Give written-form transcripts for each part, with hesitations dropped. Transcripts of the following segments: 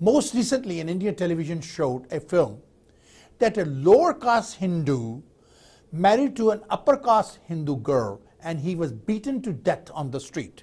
Most recently, an Indian television showed a film that a lower caste Hindu married to an upper caste Hindu girl and he was beaten to death on the street.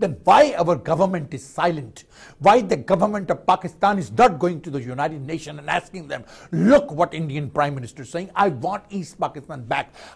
then why our government is silent? Why the government of Pakistan is not going to the United Nations and asking them, look what Indian Prime Minister is saying, I want East Pakistan back.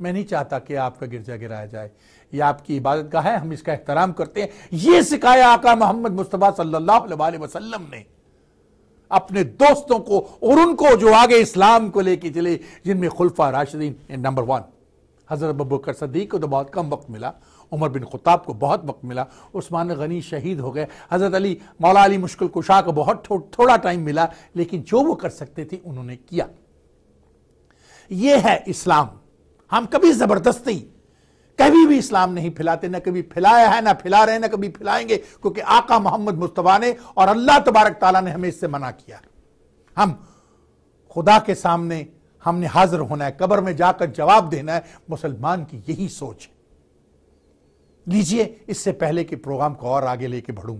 میں نہیں چاہتا کہ آپ کا گرجا گرایا جائے، یہ آپ کی عبادت گاہ ہے، ہم اس کا احترام کرتے ہیں. یہ سکھایا آقا محمد مصطفیٰ صلی اللہ علیہ وسلم نے اپنے دوستوں کو اور ان کو جو آگے اسلام کو لے کے چلے، جن میں خلفاء راشدین نمبر 1 حضرت ابوبکر صدیق کو تو بہت کم وقت ملا، عمر بن خطاب کو بہت وقت ملا، عثمان غنی شہید ہو گئے، حضرت علی مولا علی مشکل کشا کو بہت تھوڑا ٹائم ملا، لیکن جو وہ کر سکتے تھے انہوں نے کیا. یہ ہے اسلام. ہم کبھی زبردستی کبھی بھی اسلام نہیں پھیلاتے، نہ کبھی پھیلایا ہے، نہ پھیلا رہے ہیں، نہ کبھی پھیلائیں گے، کیونکہ آقا محمد مصطفیٰ نے اور اللہ تبارک تعالیٰ نے ہمیں اس سے منع کیا. ہم خدا کے سامنے ہم نے حاضر ہونا ہے، قبر میں جا کر جواب دینا ہے. مسلمان کی یہی سوچ ہے. لیجئے اس سے پہلے کہ پروگرام کو اور آگے لے کے بڑھوں،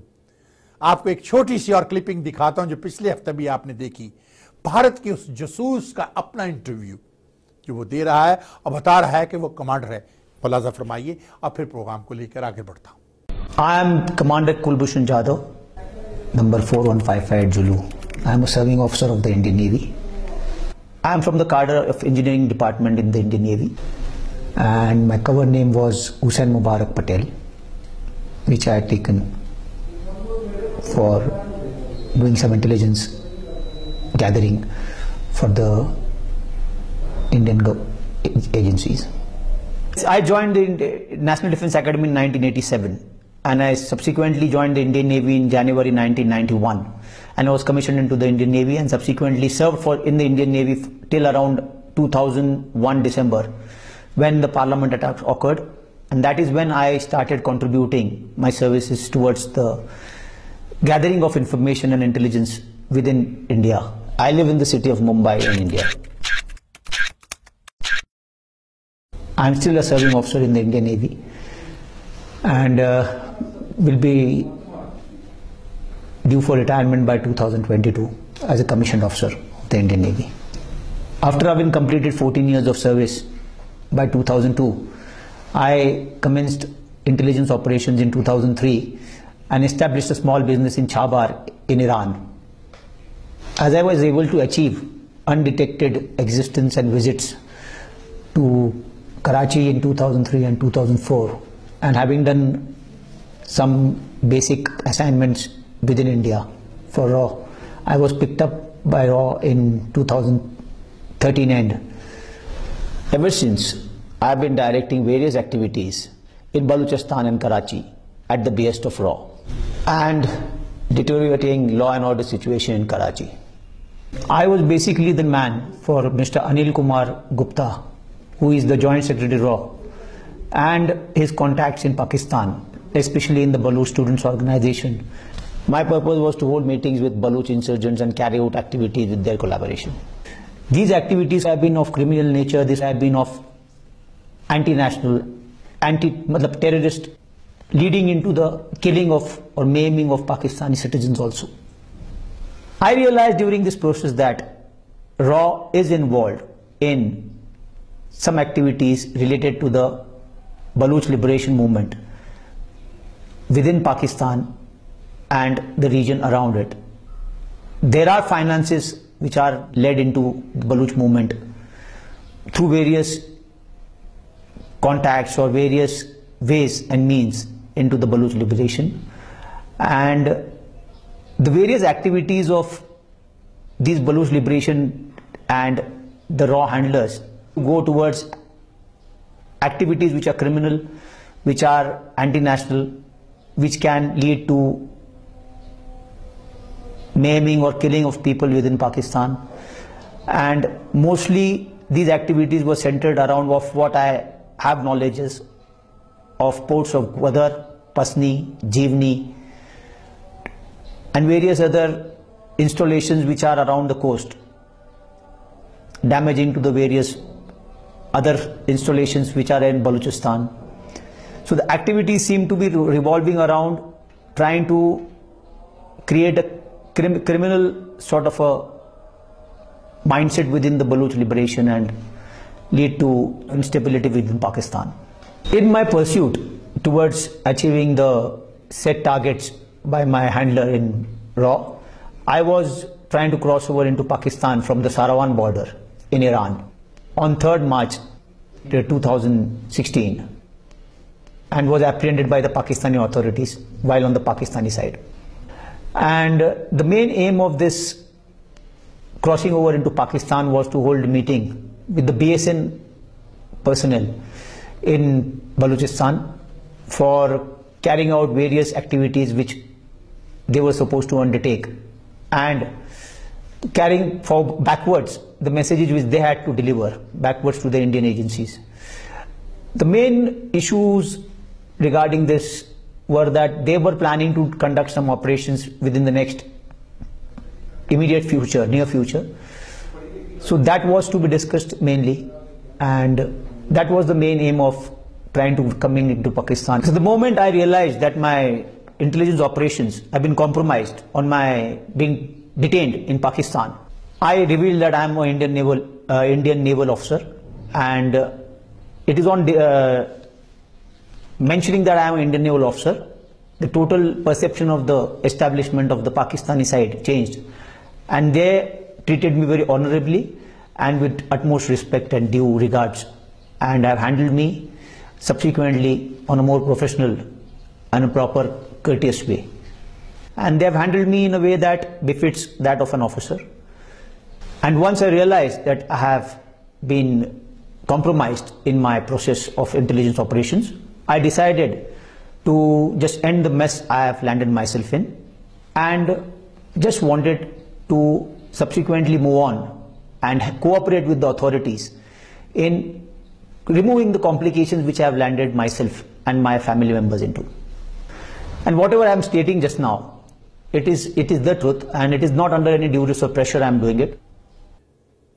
آپ کو ایک چھوٹی سی اور کلپنگ دکھاتا ہوں جو پچھلے ہفتے بھی آپ نے دیکھی. بھارت کے اس جاسوس کا اپنا انٹرویو جو وہ دے رہا ہے اور بتا رہا ہے کہ وہ کمانڈر ہے. ملاحظہ فرمائیے اور پھر پروگرام کو لے کر آگے بڑھتا ہوں. I am Commander Kulbhushan Jadhav, number 4155 Zulu. I am a serving officer of the Indian Navy. I am from the cadre of engineering department in the Indian Navy, and my cover name was Hussain Mubarak Patel, which I had taken for doing some intelligence gathering for the Indian agencies. I joined the National Defence Academy in 1987, and I subsequently joined the Indian Navy in January 1991, and I was commissioned into the Indian Navy and subsequently served in the Indian Navy till around 2001 December, when the Parliament attack occurred, and that is when I started contributing my services towards the gathering of information and intelligence within India. I live in the city of Mumbai in India. I am still a serving officer in the Indian Navy, and will be due for retirement by 2022 as a commissioned officer of the Indian Navy. After having completed 14 years of service, by 2002, I commenced intelligence operations in 2003 and established a small business in Chabar in Iran. As I was able to achieve undetected existence and visits to Karachi in 2003 and 2004, and having done some basic assignments within India for RAW, I was picked up by RAW in 2013 end. Ever since, I have been directing various activities in Balochistan and Karachi at the behest of RAW, and deteriorating law and order situation in Karachi. I was basically the man for Mr. Anil Kumar Gupta, who is the Joint Secretary RAW, and his contacts in Pakistan, especially in the Baloch Students Organization. My purpose was to hold meetings with Baloch insurgents and carry out activities with their collaboration. These activities have been of criminal nature. These have been of anti-national, terrorist, leading into the killing of or maiming of Pakistani citizens also. I realized during this process that RAW is involved in some activities related to the Baloch liberation movement within Pakistan and the region around it. There are finances which are led into the Baloch movement through various contacts or various ways and means into the Baloch liberation, and the various activities of these Baloch liberation and the RAW handlers go towards activities which are criminal, which are anti-national, which can lead to maiming or killing of people within Pakistan. And mostly these activities were centered around of what I have knowledge of ports of Gwadar, Pasni, Jivni, and various other installations which are around the coast, damaging to the various other installations which are in Balochistan. So the activities seem to be revolving around trying to create a criminal sort of a mindset within the Baloch liberation and lead to instability within Pakistan. In my pursuit towards achieving the set targets by my handler in RAW, I was trying to cross over into Pakistan from the Sarawan border in Iran. On 3rd March 2016 and was apprehended by the Pakistani authorities while on the Pakistani side. And the main aim of this crossing over into Pakistan was to hold a meeting with the BSN personnel in Balochistan for carrying out various activities which they were supposed to undertake and carrying backwards the messages which they had to deliver backwards to the Indian agencies. The main issues regarding this were that they were planning to conduct some operations within the next immediate future, near future. So that was to be discussed mainly, and that was the main aim of trying to coming into Pakistan. So the moment I realized that my intelligence operations have been compromised on my being detained in Pakistan, I revealed that I am an Indian naval officer, and it is on mentioning that I am an Indian naval officer, the total perception of the establishment of the Pakistani side changed, and they treated me very honorably and with utmost respect and due regards, and have handled me subsequently on a more professional and a proper courteous way. And they have handled me in a way that befits that of an officer. And once I realized that I have been compromised in my process of intelligence operations, I decided to just end the mess I have landed myself in, and just wanted to subsequently move on and cooperate with the authorities in removing the complications which I have landed myself and my family members into. And whatever I am stating just now, it is the truth, and it is not under any duress or pressure I am doing it.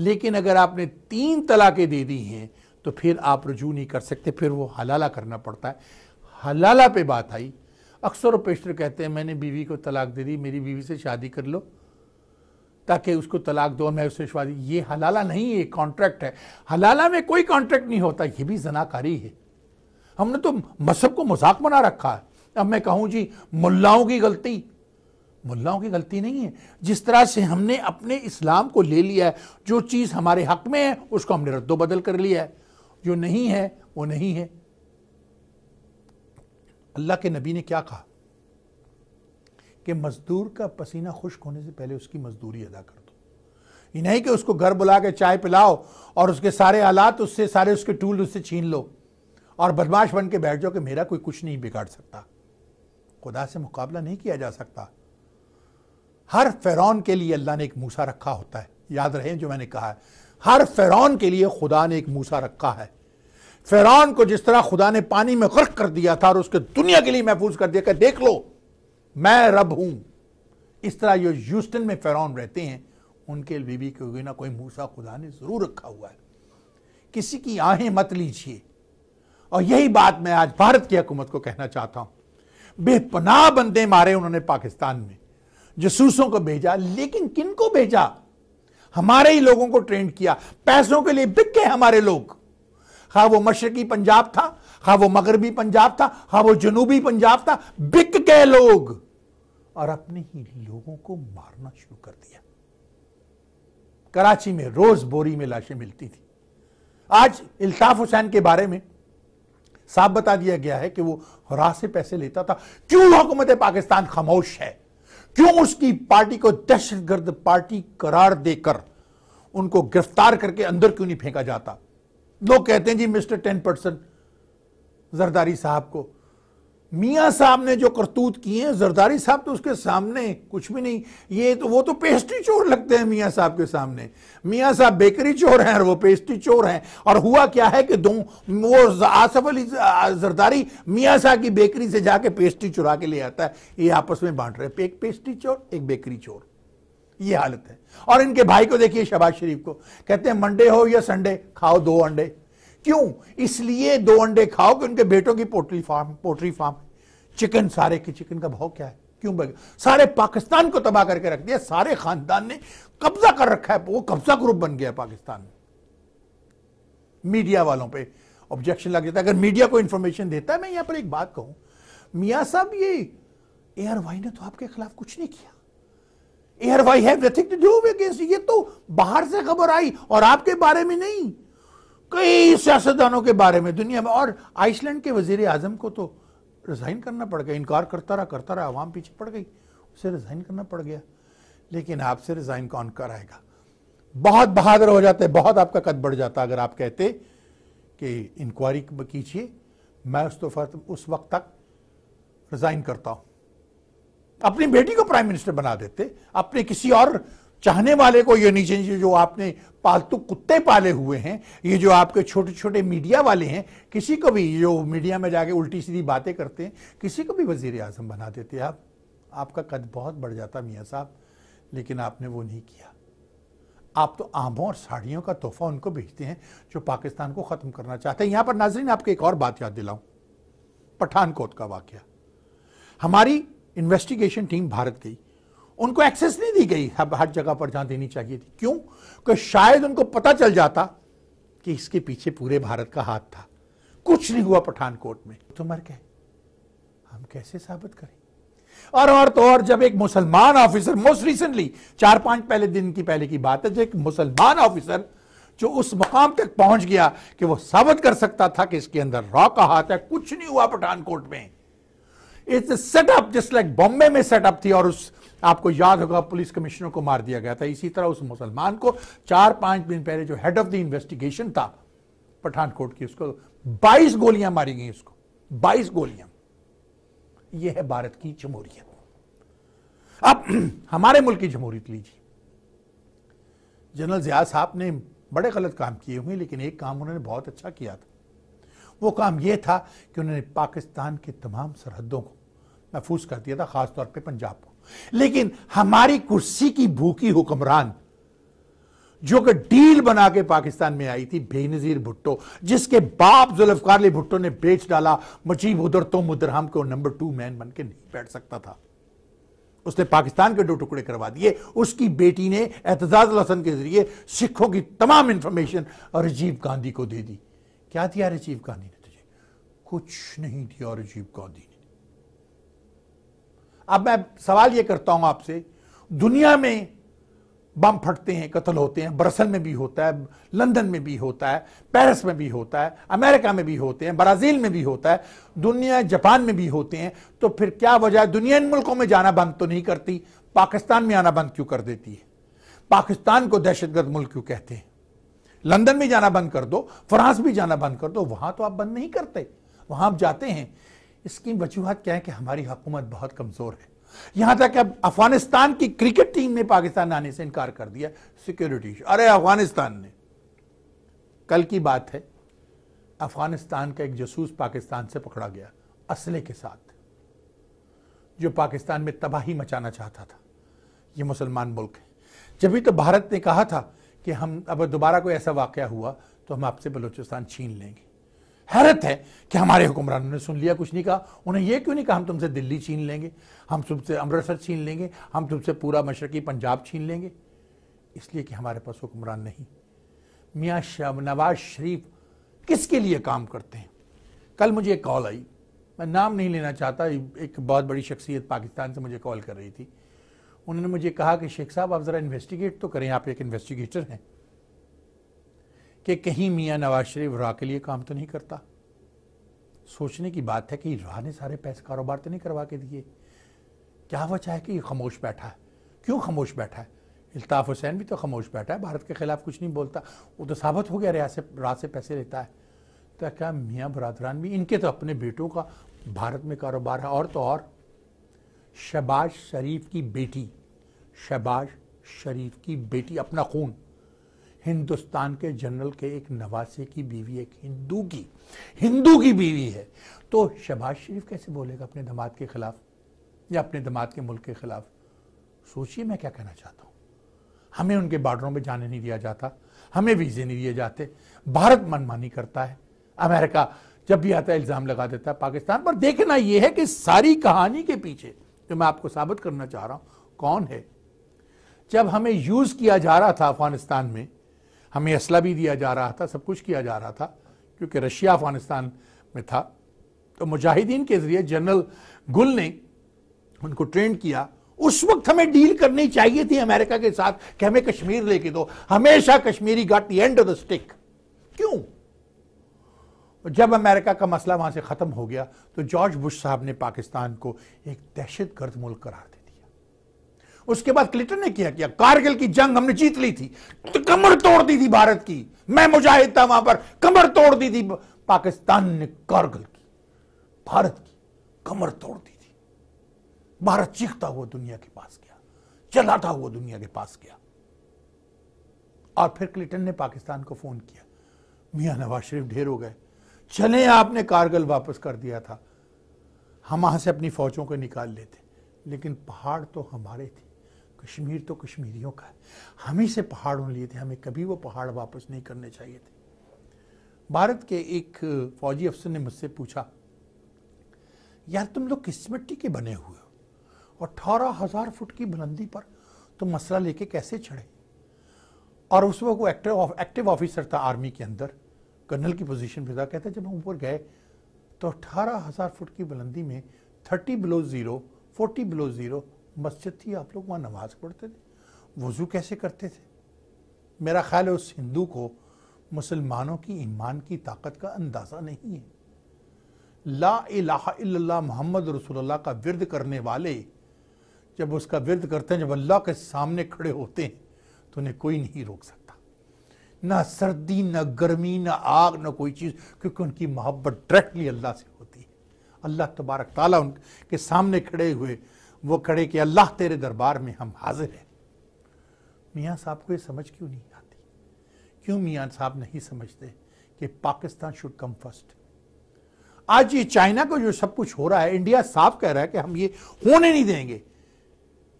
لیکن اگر آپ نے 3 طلاقیں دے دی ہیں تو پھر آپ رجوع نہیں کر سکتے، پھر وہ حلالہ کرنا پڑتا ہے۔ حلالہ پہ بات آئی، اکثر و بیشتر کہتے ہیں میں نے بیوی کو طلاق دے دی، میری بیوی سے شادی کر لو تاکہ اس کو طلاق دو، میں اس سے شادی۔ یہ حلالہ نہیں، یہ کانٹریکٹ ہے۔ حلالہ میں کوئی کانٹریکٹ نہیں ہوتا، یہ بھی زناکاری ہے۔ ہم نے تو مذہب کو مذاق بنا رکھا ہے۔ اب میں کہوں جی ملاؤں کی غلطی، ملاؤں کی غلطی نہیں ہے۔ جس طرح سے ہم نے اپنے اسلام کو لے لیا ہے، جو چیز ہمارے حق میں ہے اس کو ہم نے رد و بدل کر لیا ہے، جو نہیں ہے وہ نہیں ہے۔ اللہ کے نبی نے کیا کہا کہ مزدور کا پسینہ خشک ہونے سے پہلے اس کی مزدوری ادا کر دو۔ یہ نہیں کہ اس کو گھر بلا کے چائے پلاؤ اور اس کے سارے آلات اس سے، سارے اس کے ٹول اس سے چھین لو اور بدماش بن کے بیٹھ جاؤ کہ میرا کوئی کچھ نہیں بگاڑ سکتا۔ خدا سے مقابلہ نہیں کیا جا سکتا۔ ہر فرعون کے لیے اللہ نے ایک موسیٰ رکھا ہوتا ہے، یاد رہے جو میں نے کہا ہے، ہر فرعون کے لیے خدا نے ایک موسیٰ رکھا ہے۔ فرعون کو جس طرح خدا نے پانی میں غرق کر دیا تھا اور اس کے دنیا کے لیے محفوظ کر دیا کہ دیکھ لو میں رب ہوں، اس طرح جو ہیوسٹن میں فرعون رہتے ہیں ان کے لیے بھی کوئی نہ کوئی موسیٰ خدا نے ضرور رکھا ہوا ہے۔ کسی کی آہیں مت لیجیے۔ اور یہی بات میں آج بھارت کی حکومت کو کہنا چاہتا ہوں۔ بے پناہ بندے مارے انہوں نے پاکستان میں، جاسوسوں کو بھیجا، لیکن کن کو بھیجا؟ ہمارے ہی لوگوں کو ٹرینڈ کیا، پیسوں کے لیے بک گئے ہمارے لوگ، خواہ وہ مشرقی پنجاب تھا، خواہ وہ مغربی پنجاب تھا، خواہ وہ جنوبی پنجاب تھا، بک گئے لوگ اور اپنے ہی لوگوں کو مارنا شروع کر دیا۔ کراچی میں روز بوری میں لاشیں ملتی تھی۔ آج الطاف حسین کے بارے میں صاحب بتا دیا گیا ہے کہ وہ راہ سے پیسے لیتا تھا۔ کیوں حکومت پاکستان خاموش ہے؟ کیوں اس کی پارٹی کو دہشت گرد پارٹی قرار دے کر ان کو گرفتار کر کے اندر کیوں نہیں پھینکا جاتا؟ لوگ کہتے ہیں جی مسٹر 10% زرداری صاحب کو۔ میاں صاحب نے جو کرتوت کیے ہیں، زرداری صاحب تو اس کے سامنے کچھ بھی نہیں، یہ تو وہ تو پیسٹری چور لگتے ہیں میاں صاحب کے سامنے۔ میاں صاحب بیکری چور ہیں اور وہ پیسٹری چور ہیں۔ اور ہوا کیا ہے کہ وہ آصف علی زرداری میاں صاحب کی بیکری سے جا کے پیسٹری چرا کے لے آتا ہے، یہ آپس میں بانٹ رہے ہیں، ایک پیسٹری چور ایک بیکری چور، یہ حالت ہے۔ اور ان کے بھائی کو دیکھیے شہباز شریف کو، کہتے ہیں منڈے ہو یا سنڈے کھاؤ 2 انڈے۔ کیوں؟ اس لیے 2 انڈے کھاؤ کہ ان کے بیٹوں کی پوٹری فارم، چکن، سارے کی چکن کا بھاؤ کیا ہے؟ کیوں سارے پاکستان کو تباہ کر کے رکھ دیا، سارے خاندان نے قبضہ کر رکھا ہے، وہ قبضہ گروپ بن گیا پاکستان میں۔ میڈیا والوں پہ آبجیکشن لگ جاتا ہے۔ اگر میڈیا کو انفارمیشن دیتا ہے، میں یہاں پر ایک بات کہوں، میاں صاحب یہ اے آر وائی نے تو آپ کے خلاف کچھ نہیں کیا۔ A R Y have nothing to do against, یہ تو باہر سے خبر آئی اور آپ کے بارے میں نہیں، کئی سیاستدانوں کے بارے میں دنیا میں۔ اور آئس لینڈ کے وزیر اعظم کو تو ریزائن کرنا پڑ گیا، انکار کرتا رہا، عوام پیچھے پڑ گئی، اسے ریزائن کرنا پڑ گیا۔ لیکن آپ سے ریزائن کون کرائے گا؟ بہت بہادر ہو جاتے، بہت آپ کا قد بڑھ جاتا اگر آپ کہتے کہ انکوائری کیجیے، میں اس وقت تک ریزائن کرتا ہوں۔ اپنی بیٹی کو پرائم منسٹر بنا دیتے، اپنے کسی اور چاہنے والے کو یہ نیچے جو آپ نے پالتو کتے پالے ہوئے ہیں، یہ جو آپ کے چھوٹے چھوٹے میڈیا والے ہیں، کسی کو بھی جو میڈیا میں جا کے الٹی سیدھی باتیں کرتے ہیں، کسی کو بھی وزیر اعظم بنا دیتے۔ آپ کا قد بہت بڑھ جاتا میاں صاحب، لیکن آپ نے وہ نہیں کیا۔ آپ تو آموں اور ساڑیوں کا تحفہ ان کو بھیجتے ہیں جو پاکستان کو ختم کرنا چاہتے ہیں۔ یہاں پر ناظرین آپ کو ایک اور بات یاد دلاؤں، پٹھان کوٹ کا واقعہ۔ ہماری انویسٹیگیشن ٹیم بھارت گئی، ان کو ایکسس نہیں دی گئی ہر جگہ پر جہاں دینی چاہیے تھی۔ کیوں؟ کہ شاید ان کو پتہ چل جاتا کہ اس کے پیچھے پورے بھارت کا ہاتھ تھا۔ کچھ نہیں ہوا پٹھان کوٹ میں، تو مر گئے۔ ہم کیسے ثابت کریں؟ اور تو اور جب ایک مسلمان آفیسر، موسٹ ریسنٹلی 4-5 دن کی پہلے کی بات ہے، جو ایک مسلمان آفیسر جو اس مقام تک پہنچ گیا کہ وہ ثابت کر سکتا تھا کہ اس کے اندر را کا ہاتھ ہے، کچھ نہیں ہوا پٹھان کوٹ میں۔ It's set up just like Bombay میں سیٹ اپ تھی، اور اس آپ کو یاد ہوگا پولیس کمشنر کو مار دیا گیا تھا۔ اسی طرح اس مسلمان کو 4-5 دن پہلے جو ہیڈ آف دی انویسٹیگیشن تھا پٹھان کوٹ کی، اس کو 22 گولیاں ماری گئیں، اس کو 22 گولیاں۔ یہ ہے بھارت کی جمہوریت۔ اب ہمارے ملک کی جمہوریت لیجیے۔ جنرل ضیاء صاحب نے بڑے غلط کام کیے ہوئے، لیکن ایک کام انہوں نے بہت اچھا کیا تھا۔ وہ کام یہ تھا کہ انہوں نے پاکستان کے تمام سرحدوں کو محفوظ کر دیا تھا، خاص طور پہ پنجاب کو۔ لیکن ہماری کرسی کی بھوکی حکمران جو کہ ڈیل بنا کے پاکستان میں آئی تھی، بے نظیر بھٹو، جس کے باپ ذوالفقار علی بھٹو نے بیچ ڈالا، مجیب ادھر تو مدرہم کو نمبر 2 مین بن کے نہیں بیٹھ سکتا تھا، اس نے پاکستان کے 2 ٹکڑے کروا دیے۔ اس کی بیٹی نے اعتزاز الحسن کے ذریعے سکھوں کی تمام انفارمیشن راجیو گاندھی کو دے دی۔ کیا دیا راجیو گاندھی نے تجھے؟ کچھ نہیں دیا راجیو گاندھی نے۔ اب میں سوال یہ کرتا ہوں آپ سے، دنیا میں بم پھٹتے ہیں، قتل ہوتے ہیں، برسل میں بھی ہوتا ہے، لندن میں بھی ہوتا ہے، پیرس میں بھی ہوتا ہے، امریکہ میں بھی ہوتے ہیں، برازیل میں بھی ہوتا ہے، دنیا جاپان میں بھی ہوتے ہیں، تو پھر کیا وجہ ہے دنیا ان ملکوں میں جانا بند تو نہیں کرتی، پاکستان میں آنا بند کیوں کر دیتی ہے؟ پاکستان کو دہشت گرد ملک کیوں کہتے ہیں؟ لندن بھی جانا بند کر دو، فرانس بھی جانا بند کر دو، وہاں تو آپ بند نہیں کرتے، وہاں آپ جاتے ہیں۔ اس کی وجوہات کیا ہے کہ ہماری حکومت بہت کمزور ہے، یہاں تک کہ اب افغانستان کی کرکٹ ٹیم نے پاکستان آنے سے انکار کر دیا، سیکیورٹی۔ ارے افغانستان نے، کل کی بات ہے، افغانستان کا ایک جاسوس پاکستان سے پکڑا گیا اسلحے کے ساتھ، جو پاکستان میں تباہی مچانا چاہتا تھا۔ یہ مسلمان ملک ہے، جبھی تو بھارت نے کہا تھا کہ ہم اب دوبارہ کوئی ایسا واقعہ ہوا تو ہم آپ سے بلوچستان چھین لیں گے۔ حیرت ہے کہ ہمارے حکمرانوں نے سن لیا، کچھ نہیں کہا۔ انہیں یہ کیوں نہیں کہا ہم تم سے دلی چھین لیں گے، ہم تم سے امرتسر چھین لیں گے، ہم تم سے پورا مشرقی پنجاب چھین لیں گے؟ اس لیے کہ ہمارے پاس حکمران نہیں۔ میاں نواز شریف کس کے لیے کام کرتے ہیں؟ کل مجھے ایک کال آئی، میں نام نہیں لینا چاہتا، ایک بہت بڑی شخصیت پاکستان سے مجھے کال کر رہی تھی۔ انہوں نے مجھے کہا کہ شیخ صاحب آپ ذرا انویسٹیگیٹ تو کریں، آپ ایک انویسٹیگیٹر ہیں، کہ کہیں میاں نواز شریف راہ کے لیے کام تو نہیں کرتا۔ سوچنے کی بات ہے کہ راہ نے سارے پیسے کاروبار تو نہیں کروا کے دیے، کیا وجہ ہے کہ یہ خاموش بیٹھا ہے؟ کیوں خاموش بیٹھا ہے؟ الطاف حسین بھی تو خاموش بیٹھا ہے، بھارت کے خلاف کچھ نہیں بولتا، وہ تو ثابت ہو گیا راہ سے پیسے لیتا ہے۔ تو کیا میاں برادران بھی، ان کے تو اپنے بیٹوں کا بھارت میں کاروبار ہے، اور تو اور شہباز شریف کی بیٹی، شہباز شریف کی بیٹی، اپنا خون، ہندوستان کے جنرل کے ایک نواسے کی بیوی، ایک ہندو کی بیوی ہے، تو شہباز شریف کیسے بولے گا اپنے داماد کے خلاف یا اپنے داماد کے ملک کے خلاف؟ سوچئے میں کیا کہنا چاہتا ہوں۔ ہمیں ان کے بارڈروں پہ جانے نہیں دیا جاتا، ہمیں ویزے نہیں دیے جاتے، بھارت منمانی کرتا ہے، امریکہ جب بھی آتا ہے الزام لگا دیتا ہے پاکستان پر۔ دیکھنا یہ ہے کہ ساری کہانی کے پیچھے جو میں آپ کو ثابت کرنا چاہ رہا ہوں کون ہے۔ جب ہمیں یوز کیا جا رہا تھا افغانستان میں، ہمیں اسلحہ بھی دیا جا رہا تھا، سب کچھ کیا جا رہا تھا، کیونکہ رشیا افغانستان میں تھا، تو مجاہدین کے ذریعے جنرل گل نے ان کو ٹرین کیا۔ اس وقت ہمیں ڈیل کرنی چاہیے تھی امریکہ کے ساتھ کہ ہمیں کشمیر لے کے دو، ہمیشہ Kashmiri got the end of the stick. کیوں؟ جب امریکہ کا مسئلہ وہاں سے ختم ہو گیا تو جارج بش صاحب نے پاکستان کو ایک دہشت گرد ملک قرار دے دیا۔ اس کے بعد کلنٹن نے کیا کارگل کی جنگ ہم نے جیت لی تھی، تو کمر توڑ دی تھی بھارت کی، میں مجاہد تھا وہاں پر، کمر توڑ دی تھی پاکستان نے، کارگل کی، بھارت کی کمر توڑ دی تھی۔ بھارت چیختا ہوا دنیا کے پاس گیا، چلاتا ہوا دنیا کے پاس گیا، اور پھر کلنٹن نے پاکستان کو فون کیا، میاں نواز شریف ڈھیر ہو گئے، چلیں آپ نے کارگل واپس کر دیا تھا، ہم وہاں سے اپنی فوجوں کو نکال لیتے، لیکن پہاڑ تو ہمارے تھے، کشمیر تو کشمیریوں کا ہے، ہم ہی سے پہاڑوں لیے تھے، ہمیں کبھی وہ پہاڑ واپس نہیں کرنے چاہیے تھے۔ بھارت کے ایک فوجی افسر نے مجھ سے پوچھا، یار تم لوگ کس مٹی کے بنے ہوئے ہو، 18,000 فٹ کی بلندی پر تم مسئلہ لے کے کیسے چڑھے؟ اور اس وقت وہ ایکٹیو آفیسر تھا آرمی کے اندر، کرنل کی پوزیشن پہ تھا، کہتا ہے جب ہم اوپر گئے تو 18,000 فٹ کی بلندی میں 30 below zero 40 below zero مسجد تھی، آپ لوگ وہاں نماز پڑھتے تھے، وضو کیسے کرتے تھے؟ میرا خیال ہے اس ہندو کو مسلمانوں کی ایمان کی طاقت کا اندازہ نہیں ہے۔ لا الہ الا اللہ محمد رسول اللہ کا ورد کرنے والے جب اس کا ورد کرتے ہیں، جب اللہ کے سامنے کھڑے ہوتے ہیں تو انہیں کوئی نہیں روک سکتا، نہ سردی نہ گرمی نہ آگ نہ کوئی چیز، کیونکہ ان کی محبت ڈائریکٹلی اللہ سے ہوتی ہے۔ اللہ تبارک تعالیٰ ان کے سامنے کھڑے ہوئے، وہ کھڑے کہ اللہ تیرے دربار میں ہم حاضر ہیں۔ میاں صاحب کو یہ سمجھ کیوں نہیں آتی؟ کیوں میاں صاحب نہیں سمجھتے کہ پاکستان شوڈ کم فرسٹ؟ آج یہ چائنا کو جو سب کچھ ہو رہا ہے، انڈیا صاف کہہ رہا ہے کہ ہم یہ ہونے نہیں دیں گے۔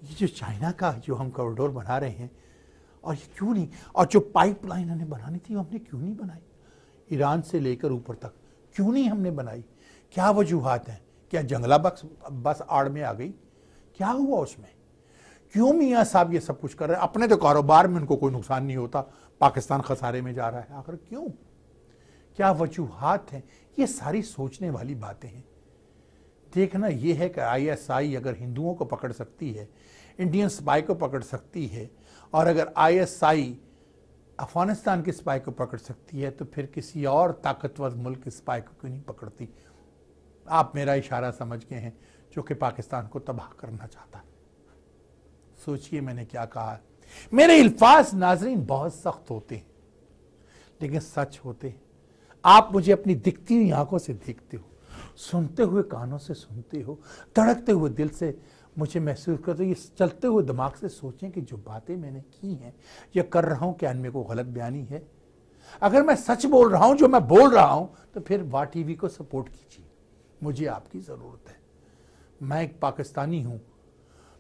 یہ جو چائنا کا جو ہم کوریڈور بنا رہے ہیں، اور یہ کیوں نہیں, اور جو پائپ لائن ہمیں بنانی تھی ہم نے کیوں نہیں بنائی, ایران سے لے کر اوپر تک کیوں نہیں ہم نے بنائی؟ کیا وجوہات ہیں؟ کیا جنگلہ بس آڑ میں آ گئی؟ کیا ہوا اس میں؟ کیوں میاں صاحب یہ سب کچھ کر رہے ہیں؟ اپنے تو کاروبار میں ان کو کوئی نقصان نہیں ہوتا, پاکستان خسارے میں جا رہا ہے, آخر کیوں؟ کیا وجوہات ہیں؟ یہ ساری سوچنے والی باتیں ہیں. دیکھنا یہ ہے کہ آئی ایس آئی اگر ہندوؤں کو پکڑ سکتی ہے, انڈین سپائی کو پکڑ سکتی ہے, اور اگر آئی ایس آئی افغانستان کے سپائی کو پکڑ سکتی ہے تو پھر کسی اور طاقتور ملک کے سپائی کو کیوں نہیں پکڑتی؟ آپ میرا اشارہ سمجھ گئے ہیں, جو کہ پاکستان کو تباہ کرنا چاہتا ہے. سوچئے میں نے کیا کہا. میرے الفاظ ناظرین بہت سخت ہوتے ہیں لیکن سچ ہوتے ہیں. آپ مجھے اپنی دکھتی ہوئی آنکھوں سے دیکھتے ہو, سنتے ہوئے کانوں سے سنتے ہو, دھڑکتے ہوئے دل سے مجھے محسوس کرتے ہو. یہ چلتے ہوئے دماغ سے سوچیں کہ جو باتیں میں نے کی ہیں یا کر رہا ہوں, کیا ان میں کوئی غلط بیانی ہے؟ اگر میں سچ بول رہا ہوں جو میں بول رہا ہوں تو پھر وا ٹی وی کو سپورٹ کیجیے. مجھے آپ کی ضرورت ہے. میں ایک پاکستانی ہوں.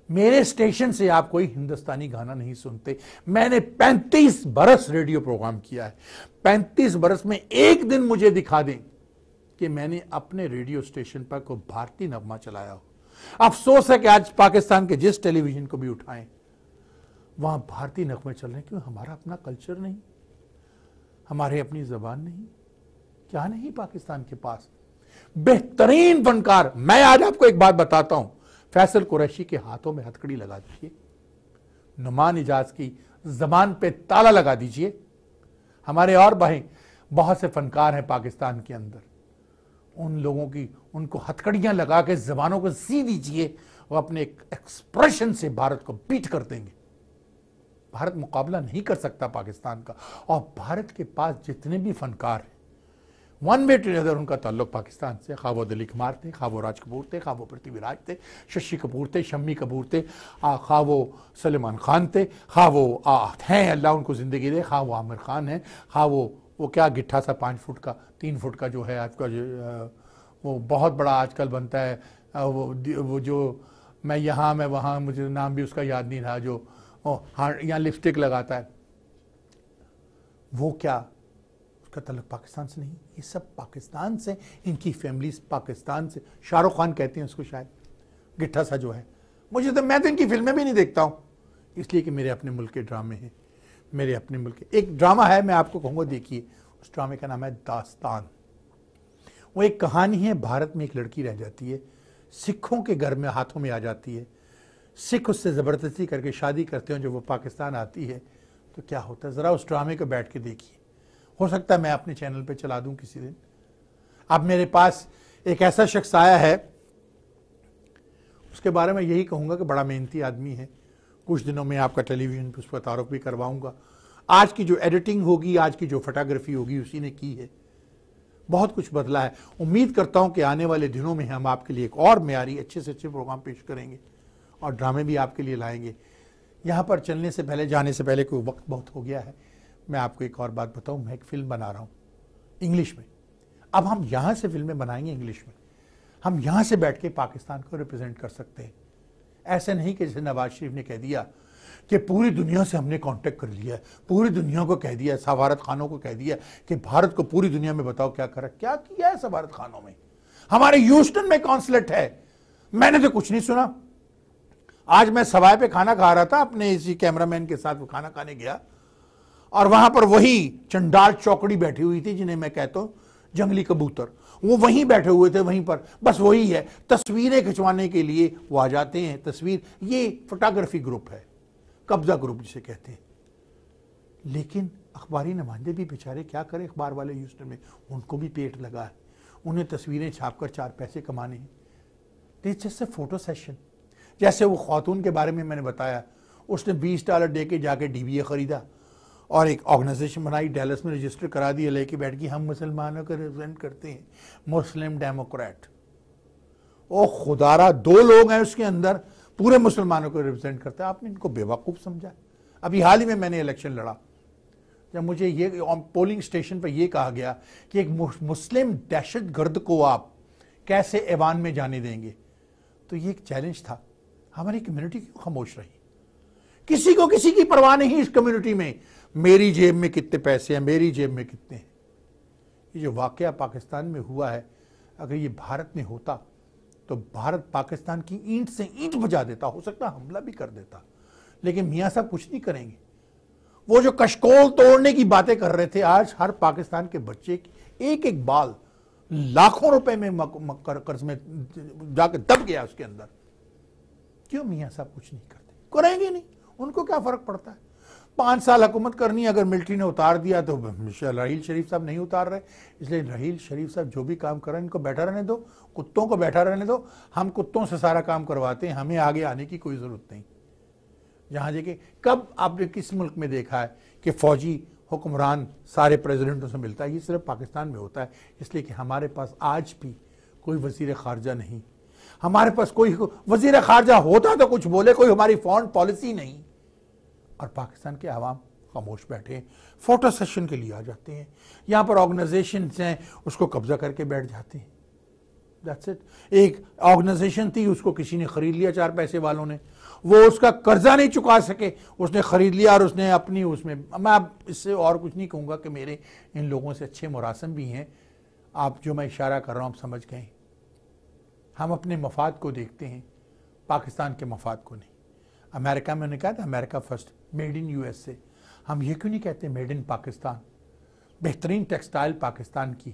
میرے اسٹیشن سے آپ کوئی ہندوستانی گانا نہیں سنتے. میں نے 35 برس ریڈیو پروگرام کیا ہے. 35 برس میں ایک دن مجھے دکھا دیں کہ میں نے اپنے ریڈیو اسٹیشن پر کوئی بھارتی نغمہ چلایا ہو. افسوس ہے کہ آج پاکستان کے جس ٹیلی ویژن کو بھی اٹھائیں وہاں بھارتی نغمے چل رہے ہیں. کیوں؟ ہمارا اپنا کلچر نہیں, ہمارے اپنی زبان نہیں. کیا نہیں پاکستان کے پاس بہترین فنکار؟ میں آج آپ کو ایک بات بتاتا ہوں. فیصل قریشی کے ہاتھوں میں ہتھکڑی لگا دیجئے, نعمان اجاز کی زبان پہ تالا لگا دیجئے. ہمارے اور بھائی بہت سے فنکار ہیں پاکستان کے اندر, ان لوگوں کی ان کو ہتھکڑیاں لگا کے زبانوں کو سی دیجئے, وہ اپنے ایکسپریشن سے بھارت کو بیٹ کر دیں گے. بھارت مقابلہ نہیں کر سکتا پاکستان کا. اور بھارت کے پاس جتنے بھی فنکار ہیں ون وے ٹو ادر ان کا تعلق پاکستان سے, خواہ وہ دلیپ کمار تھے, خواہ وہ راج کپور تھے, خواہ وہ پرتھوی راج تھے, ششی کپور تھے, شمی کپور تھے, خواہ وہ سلیمان خان تھے, خواہ وہ ہیں اللہ ان کو زندگی دے, خواہ وہ عامر خان ہیں, خواہ وہ کیا گٹھا سا 5 فٹ کا 3 فٹ کا جو ہے آپ کا وہ بہت بڑا آج کل بنتا ہے, وہ جو میں یہاں میں وہاں, مجھے نام بھی اس کا یاد نہیں رہا, جو یہاں لپسٹک لگاتا ہے, وہ کیا اس کا تعلق پاکستان سے نہیں؟ یہ سب پاکستان سے, ان کی فیملیز پاکستان سے. شاہ رخ خان کہتے ہیں اس کو شاید, گٹھا سا جو ہے. میں تو ان کی فلمیں بھی نہیں دیکھتا ہوں, اس لیے کہ میرے اپنے ملک کے ڈرامے ہیں, میرے اپنے ملک کے. ایک ڈرامہ ہے, میں آپ کو کہوں گا دیکھیے, اس ڈرامے کا نام ہے داستان. وہ ایک کہانی ہے, بھارت میں ایک لڑکی رہ جاتی ہے, سکھوں کے گھر میں ہاتھوں میں آ جاتی ہے, سکھ اس سے زبردستی کر کے شادی کرتے ہیں. جب وہ پاکستان آتی ہے تو کیا ہوتا ہے, ذرا اس ڈرامے کو بیٹھ کے دیکھیے. ہو سکتا ہے میں اپنے چینل پہ چلا دوں کسی دن. اب میرے پاس ایک ایسا شخص آیا ہے, اس کے بارے میں یہی کہوں گا کہ بڑا محنتی آدمی ہے. کچھ دنوں میں آپ کا ٹیلی ویژن پہ اس پر تعارف بھی کرواؤں گا. آج کی جو ایڈیٹنگ ہوگی, آج کی جو فوٹوگرافی ہوگی, اسی نے کی ہے. بہت کچھ بدلا ہے. امید کرتا ہوں کہ آنے والے دنوں میں ہم آپ کے لیے ایک اور معیاری اچھے سے اچھے پروگرام پیش کریں گے اور ڈرامے بھی آپ کے لیے لائیں گے. یہاں پر چلنے سے پہلے, جانے سے پہلے, کوئی وقت بہت ہو گیا ہے, میں آپ کو ایک اور بات بتاؤں. میں ایک فلم بنا رہا ہوں انگلش میں. اب ہم یہاں سے فلمیں بنائیں گے انگلش میں. ہم یہاں سے بیٹھ کے پاکستان کو ریپرزینٹ کر سکتے ہیں. ایسے نہیں کہ جیسے نواز شریف نے کہہ دیا کہ پوری دنیا سے ہم نے کانٹیکٹ کر لیا ہے, پوری دنیا کو کہہ دیا, سفارت خانوں کو کہہ دیا کہ بھارت کو پوری دنیا میں بتاؤ کیا کرا. کیا کیا ہے سفارت خانوں میں؟ ہمارے ہیوسٹن میں کونسلیٹ ہے, میں نے تو کچھ نہیں سنا. آج میں سوائے پہ کھانا کھا رہا تھا, اپنے اسی کیمرہ مین کے ساتھ وہ کھانا کھانے گیا, اور وہاں پر وہی چنڈال چوکڑی بیٹھی ہوئی تھی جنہیں میں کہتا ہوں جنگلی کبوتر, وہ وہیں بیٹھے ہوئے تھے, وہیں پر بس وہی ہے. تصویریں کھنچوانے کے لیے وہ آ جاتے ہیں. تصویر, یہ فوٹوگرافی گروپ ہے, قبضہ گروپ جسے کہتے ہیں. لیکن اخباری نمائندے بھی بیچارے کیا کریں, اخبار والے ہیوسٹن میں, ان کو بھی پیٹ لگا ہے. انہیں تصویریں چھاپ کر 4 پیسے کمانے ہیں. It's just a photo session. جیسے وہ خاتون کے بارے میں نے بتایا, اس نے $20 دے کے جا کے DBA خریدا اور ایک آرگنائزیشن بنائی, ڈیلس میں رجسٹر کرا دیا, لے کے بیٹھ گئی, ہم مسلمانوں کو ریپرزینٹ کرتے ہیں, مسلم ڈیموکریٹ. او خدارا, 2 لوگ ہیں اس کے اندر, پورے مسلمانوں کو ریپرزینٹ کرتے ہیں. آپ نے ان کو بیوقوف سمجھا. ابھی حال ہی میں نے الیکشن لڑا, جب مجھے یہ پولنگ اسٹیشن پہ یہ کہا گیا کہ ایک مسلم دہشت گرد کو آپ کیسے ایوان میں جانے دیں گے, تو یہ ایک چیلنج تھا. ہماری کمیونٹی کیوں خاموش رہی؟ کسی کو کسی کی پرواہ نہیں اس کمیونٹی میں، میری جیب میں کتنے پیسے ہیں، میری جیب میں کتنے ہیں۔ یہ جو واقعہ پاکستان میں ہوا ہے، اگر یہ بھارت میں ہوتا تو بھارت پاکستان کی اینٹ سے اینٹ بجا دیتا، ہو سکتا حملہ بھی کر دیتا، لیکن میاں صاحب کچھ نہیں کریں گے۔ وہ جو کشکول توڑنے کی باتیں کر رہے تھے، آج ہر پاکستان کے بچے کی ایک ایک بال لاکھوں روپے میں قرض میں جا کے دب گیا اس کے اندر۔ کیوں میاں صاحب کچھ نہیں کرتے؟ کریں گے نہیں، ان کو کیا فرق پڑتا ہے؟ 5 سال حکومت کرنی ہے، اگر ملٹری نے اتار دیا تو رحیل شریف صاحب نہیں اتار رہے، اس لیے رحیل شریف صاحب جو بھی کام کر رہے ہیں ان کو بیٹھا رہنے دو، کتوں کو بیٹھا رہنے دو، ہم کتوں سے سارا کام کرواتے ہیں، ہمیں آگے آنے کی کوئی ضرورت نہیں۔ جہاں دیکھیں کب آپ نے کس ملک میں دیکھا ہے کہ فوجی حکمران سارے پریزیڈنٹوں سے ملتا ہے؟ یہ صرف پاکستان میں ہوتا ہے، اس لیے کہ ہمارے پاس آج بھی کوئی وزیر خارجہ نہیں، ہمارے پاس کوئی وزیر خارجہ ہوتا تو کچھ بولے، کوئی ہماری فورن پالیسی نہیں، اور پاکستان کے عوام خاموش بیٹھے ہیں، فوٹو سیشن کے لیے آ جاتے ہیں، یہاں پر آرگنائزیشنز ہیں اس کو قبضہ کر کے بیٹھ جاتے ہیں۔ That's it۔ ایک آرگنائزیشن تھی، اس کو کسی نے خرید لیا، 4 پیسے والوں نے، وہ اس کا قرضہ نہیں چکا سکے، اس نے خرید لیا اور اس نے اپنی میں اب اس سے اور کچھ نہیں کہوں گا کہ میرے ان لوگوں سے اچھے مراسم بھی ہیں، آپ جو میں اشارہ کر رہا ہوں آپ سمجھ گئے۔ ہم اپنے مفاد کو دیکھتے ہیں، پاکستان کے مفاد کو نہیں۔ امریکہ میں نے کہا تھا امریکہ first, made in U S سے، ہم یہ کیوں نہیں کہتے میڈ ان پاکستان؟ بہترین ٹیکسٹائل پاکستان کی،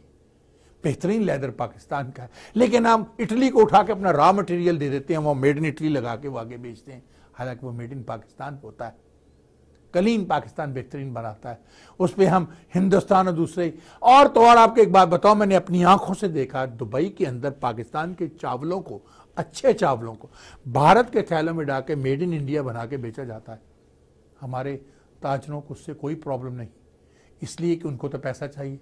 بہترین لیدر پاکستان کا ہے، لیکن ہم اٹلی کو اٹھا کے اپنا را مٹیریل دے دیتے ہیں، وہ میڈ ان اٹلی لگا کے وہ آگے بیچتے ہیں، حالانکہ وہ میڈ ان پاکستان ہوتا ہے۔ کلین پاکستان بہترین بناتا ہے، اس پہ ہم ہندوستان اور دوسرے اور تو اور آپ کو ایک بات بتاؤ، میں نے اپنی آنکھوں سے دیکھا دبئی کے اندر پاکستان کے چاولوں کو، اچھے چاولوں کو بھارت کے تھیلوں میں ڈال کے میڈ ان انڈیا بنا کے بیچا جاتا ہے۔ ہمارے تاجروں کو اس سے کوئی پرابلم نہیں، اس لیے کہ ان کو تو پیسہ چاہیے۔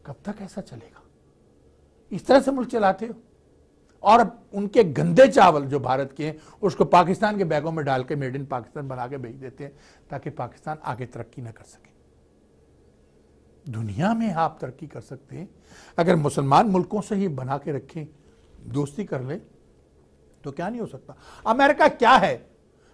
کب تک ایسا چلے گا؟ اس طرح سے ملک چلاتے ہو، اور ان کے گندے چاول جو بھارت کے ہیں اس کو پاکستان کے بیگوں میں ڈال کے میڈ ان پاکستان بنا کے بیچ دیتے ہیں تاکہ پاکستان آگے ترقی نہ کر سکے۔ دنیا میں آپ ترقی کر سکتے ہیں اگر مسلمان ملکوں سے ہی بنا کے رکھیں، دوستی کر لیں، تو کیا نہیں ہو سکتا؟ امریکہ کیا ہے؟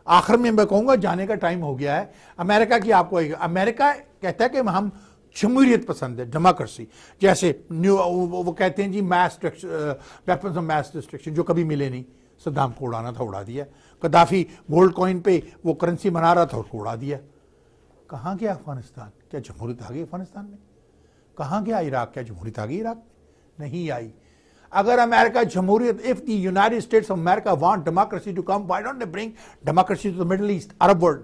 آخر میں کہوں گا جانے کا ٹائم ہو گیا ہے۔ امریکہ کی آپ کو امریکہ کہتا ہے کہ ہم جمہوریت پسند ہے، ڈیموکریسی، جیسے وہ کہتے ہیں جی ویپنز آف میس ڈسٹرکشن جو کبھی ملے نہیں، صدام کو اڑانا تھا اڑا دیا، قذافی گولڈ کوئن پہ وہ کرنسی بنا رہا تھا اس کو اڑا دیا۔ کہاں گیا افغانستان؟ کیا جمہوریت آ گئی افغانستان میں؟ کہاں گیا عراق؟ کیا جمہوریت آ گئی عراق میں؟ نہیں آئی۔ اگر امریکہ جمہوریت، if the United States of America want democracy to come, why don't they bring democracy to the Middle East, Arab world؟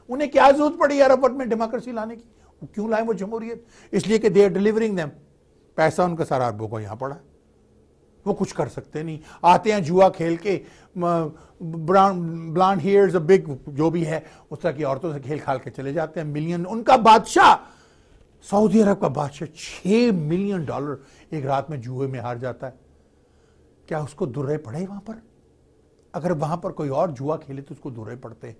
انہیں کیا ضرورت پڑی عرب ورلڈ میں ڈیموکریسی لانے کی؟ کیوں لائیں وہ جمہوریت؟ اس لیے کہ they are delivering them۔ پیسہ ان کا سارا عربوں کو یہاں پڑا، وہ کچھ کر سکتے نہیں، آتے ہیں جوا کھیل کے، بلانڈ ہیئرز بگ جو بھی ہے اس طرح کی عورتوں سے کھیل کھال کے چلے جاتے ہیں۔ ملین ان کا بادشاہ، سعودی عرب کا بادشاہ $6 ملین ایک رات میں جوئے میں ہار جاتا ہے۔ کیا اس کو درے پڑے وہاں پر؟ اگر وہاں پر کوئی اور جوا کھیلے تو اس کو درے پڑتے۔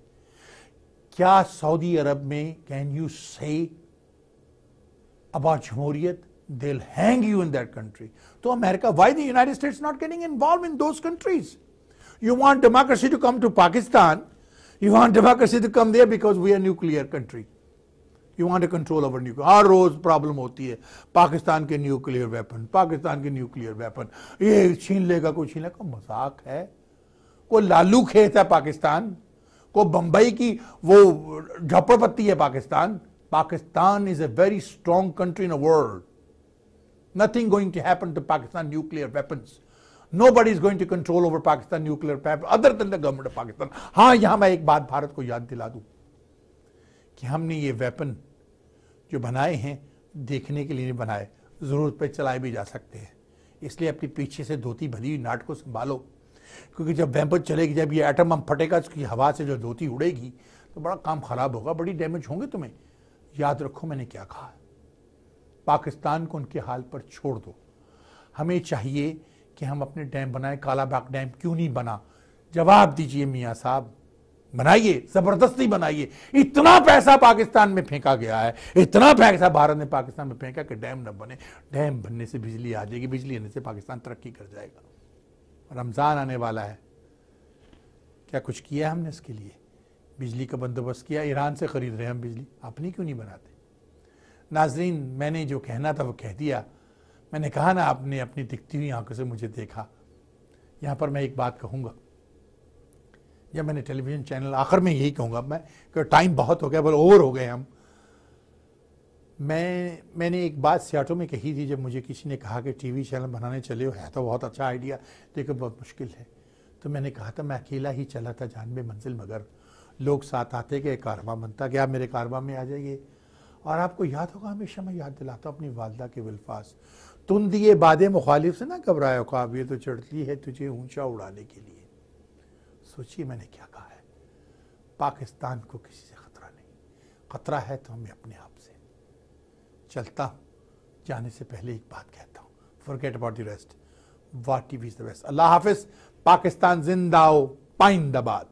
کیا سعودی عرب میں can you say about جمہوریت؟ they'll hang you in that country۔ تو امریکہ، why the United States not getting involved in those countries؟ You want democracy to come to Pakistan, you want democracy to come there because we are a nuclear country۔ You want to control our nuclear۔ ہر روز problem ہوتی ہے، پاکستان کے nuclear weapon, Pakistan کے nuclear weapon, یہ چھین لے گا، کوئی چھین لے گا۔ مذاق ہے؟ کوئی لالو کھیت ہے پاکستان؟ کوئی بمبئی کی وہ جھپڑ پتی ہے Pakistan? Pakistan is a very strong country in the world۔ Nothing going to happen to Pakistan nuclear weapons۔ Nobody is going to control over Pakistan nuclear weapons other than the government of Pakistan۔ ہاں، یہاں میں ایک بات بھارت کو یاد دلا دوں کہ ہم نے یہ ویپن جو بنائے ہیں دیکھنے کے لیے نہیں بنائے، ضرورت پہ چلائے بھی جا سکتے ہیں۔ اس لیے اپنی پیچھے سے دھوتی بھری ہوئی ناٹ کو سنبھالو، کیونکہ جب ویپن چلے گی، جب یہ ایٹم بم پھٹے گا، اس کی ہوا سے جو دھوتی اڑے گی تو بڑا کام خراب ہوگا، بڑی ڈیمیج ہوں گے تمہیں۔ یاد رکھو میں نے کیا کہا، پاکستان کو ان کے حال پر چھوڑ دو۔ ہمیں چاہیے کہ ہم اپنے ڈیم بنائیں۔ کالا باغ ڈیم کیوں نہیں بنا؟ جواب دیجئے میاں صاحب، بنائیے، زبردستی بنائیے۔ اتنا پیسہ پاکستان میں پھینکا گیا ہے، اتنا پیسہ بھارت نے پاکستان میں پھینکا کہ ڈیم نہ بنے۔ ڈیم بننے سے بجلی آ جائے گی، بجلی آنے سے پاکستان ترقی کر جائے گا۔ رمضان آنے والا ہے، کیا کچھ کیا ہم نے اس کے لیے؟ بجلی کا بندوبست کیا. ایران سے خرید رہے ہیں ہم بجلی, اپنی کیوں نہیں بناتے؟ ناظرین, میں نے جو کہنا تھا وہ کہہ دیا. میں نے کہا نا, آپ نے اپنی دکھتی ہوئی آنکھوں سے مجھے دیکھا. یہاں پر میں ایک بات کہوں گا, یا میں نے ٹیلی ویژن چینل آخر میں یہی کہوں گا, میں کہ ٹائم بہت ہو گیا, بل اوور ہو گئے ہم. میں نے ایک بات سیاٹو میں کہی تھی, جب مجھے کسی نے کہا کہ ٹی وی چینل بنانے چلے ہو, ہے تو بہت اچھا آئیڈیا لیکن بہت مشکل ہے. تو میں نے کہا تھا میں اکیلا ہی چلا تھا جانبے منزل, مگر لوگ ساتھ آتے کہ کارواں بنتا کہ آپ میرے کارواں میں آ جائیے. اور آپ کو یاد ہوگا, ہمیشہ میں یاد دلاتا ہوں اپنی والدہ کے الفاظ, تم دیے باد مخالف سے نہ گھبرائے خواب, یہ تو چڑھتی ہے تجھے اونچا اڑانے کے لیے. سوچیے میں نے کیا کہا ہے. پاکستان کو کسی سے خطرہ نہیں, خطرہ ہے تو ہمیں اپنے آپ سے. چلتا ہوں, جانے سے پہلے ایک بات کہتا ہوں, forget about the rest. What T V is the best. اللہ حافظ. پاکستان زندہ ہو, پائندہ باد.